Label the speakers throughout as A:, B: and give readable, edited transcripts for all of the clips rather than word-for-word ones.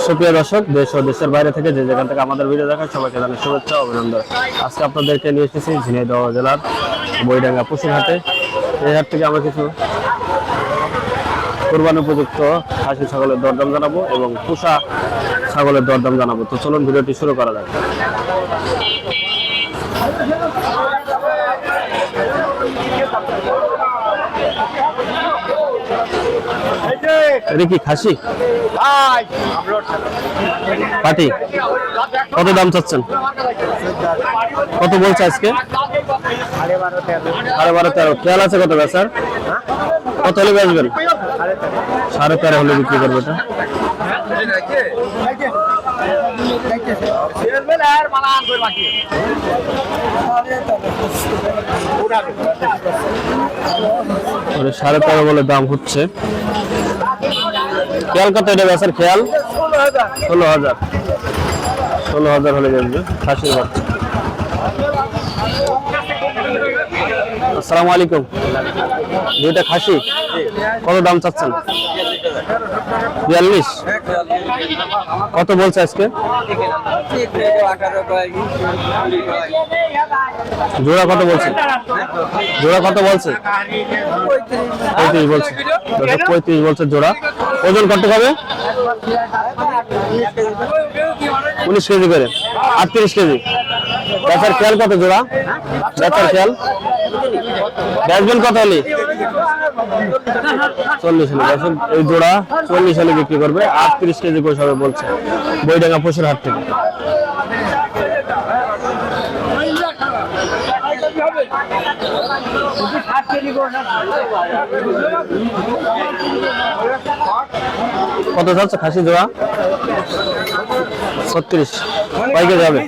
A: সুপ্রিয় দর্শক, দেশ ও দেশের বাইরে থেকে যে যেখান থেকে আমাদের ভিডিও দেখেন সবাইকে জানাই শুভেচ্ছা অভিনন্দন। আজকে আপনাদেরকে নিয়ে এসেছি ঝিনাইদহ জেলার বইডাঙ্গা পশুর হাটে। এই হাট থেকে আমরা কিছু কুরবানি উপযুক্ত খাসি ছাগলের দরদাম জানাবো এবং পোষা ছাগলের দরদাম জানাবো। তো চলুন ভিডিওটি শুরু করা যাক। এটা কি খাসি পাটি? কত দাম চাচ্ছেন? কত বলছে আজকে? 12.5-13। খেয়াল আছে কত বেচার? কত হলে বেচবেন? 13.5 হলে বিক্রি করবে। এটা 13.5 বলে দাম হচ্ছে। খেয়াল কত এটা বেচার? খেয়াল 16,000 হলে বেচবে খাসির বাচ্চা। আসসালামু আলাইকুম। দুইটা খাসি কত দাম চাচ্ছেন? 42। কত বলছে আজকে? জোড়া কত বলছে? জোড়া কত বলছে? 35 বলছে। 35 বলছে জোড়া। ওজন কত হবে? 19 কেজি করে, 38 কেজি। বেচার খেয়াল কত জোড়া? বেচার খেয়াল বেচবেন কত হলে? 40 হলে বেচবেন। এই জোড়া 40 হলে বিক্রি করবে। 38 কেজি গোশ হবে বলছে বইডাঙ্গা পশুর হাট থেকে। কত যাচ্ছে খাসি জোড়া? 36। কয় কেজি হবে?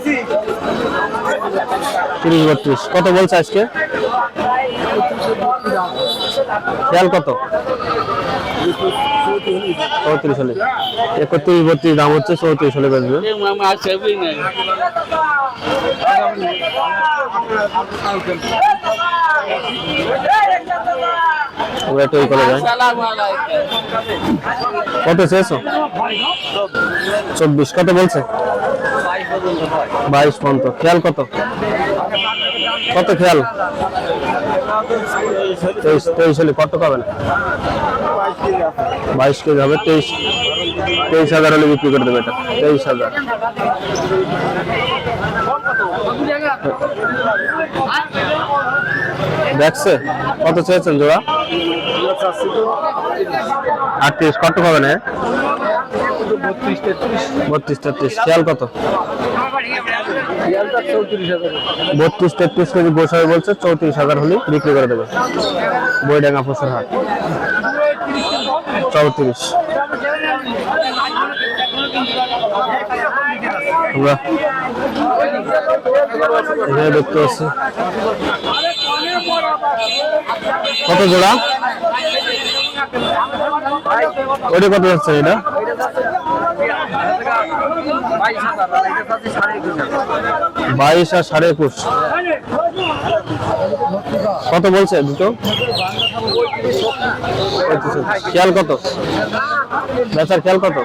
A: 30-32। কত বলছে আজকে? খেয়াল কত? 34 হলে। 31-32 দাম হচ্ছে। 34 হলে বেচবে। কত চেয়েছো? 24। কত বলছে? 22 পর্যন্ত। খেয়াল কত? কত খেয়াল? 23 হলে কত পাবেন? 22 কেজি হবে। 23,000 হলে বিক্রি করে দেবে এটা। 23,000। দেখছে কত চেয়েছেন জোড়া? 38। কত পাবেন? 32-33। খেয়াল কত? 32-33 কেজি গোশ হবে বলছে। 34,000 হলে বিক্রি করে দেবে বইডাঙ্গা পশুর হাট। 34। আমরা এখানে দেখতে পাচ্ছি কত জোড়া? ওইটা কত যাচ্ছে? এটা 22 আর 21.5। কত বলছে দুটো? খেয়াল কত? বেচার খেয়াল কত?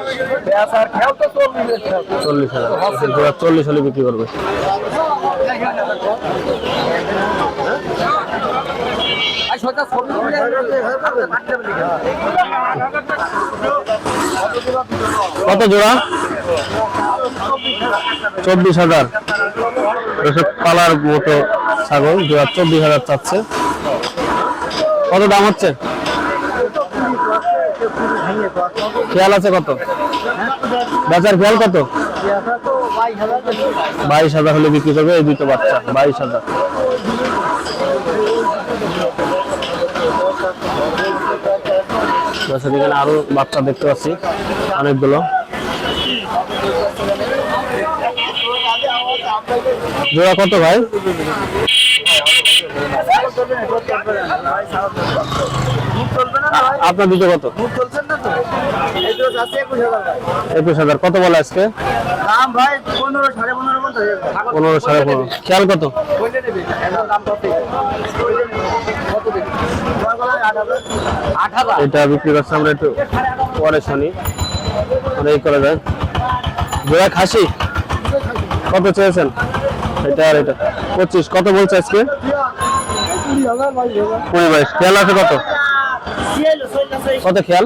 A: 40,000। 40 হলে বিক্রি করবে। কত জোড়া? 24,000। কালার মতো ছাগল জোড়া 24,000 চাচ্ছে। কত দাম হচ্ছে? খেয়াল আছে কত? বেচার খেয়াল কত? 22,000 হলে বিক্রি করবে এই দুটো বাচ্চা। 22,000। এখানে আরো বাচ্চা দেখতে পাচ্ছি অনেকগুলো। জোড়া কত ভাই? আপনার দুটো কত? 21,000। কত বলে আজকে? 15-15.5। খেয়াল কত? এটা বিক্রি করছে আমরা একটু পরে শুনি। এই করে দেয় জোড়া খাসি কত চেয়েছেন? এটা আর এটা 25 কত বলছে আজকে? 20 খেয়াল আছে কত কত খেয়াল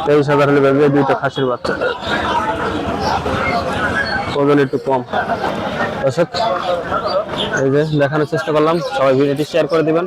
A: 23,000 হলে বেঁচে দুইটা খাসির বাচ্চা ওজন একটু কম। দর্শক এই যে দেখানোর চেষ্টা করলাম, সবাই ভিডিওটি শেয়ার করে দিবেন।